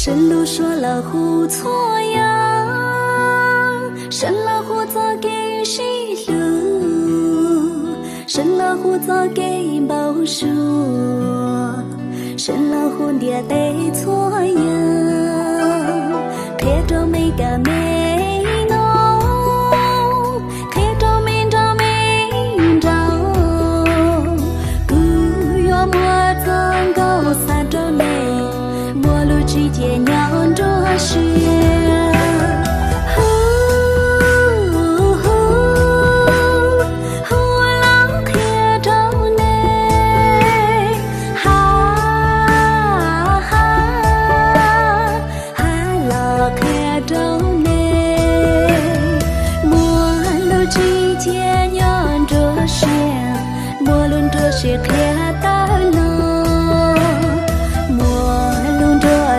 神路说了胡错呀，神了胡早给谁路？神了胡早给报数，神了胡爹得错呀，看着没个没弄，看着没着没着，不要莫脏高撒着内。之间酿着血，老看着你，老看着你，陌路之间酿着血，陌路着血看到了。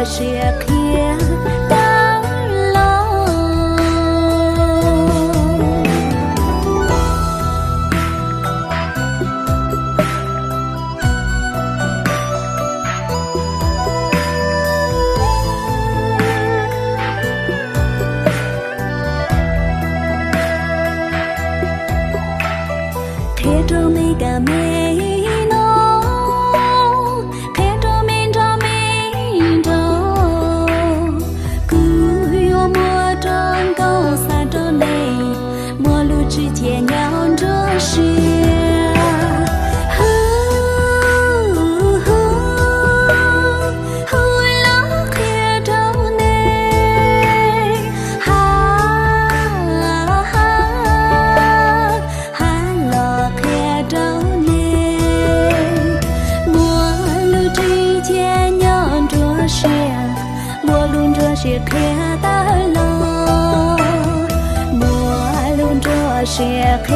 是看到了，看着没个没弄，看着没着没着。之间酿着血，老看着你，老看着你，陌路之间酿着血，陌路着血看到了。是看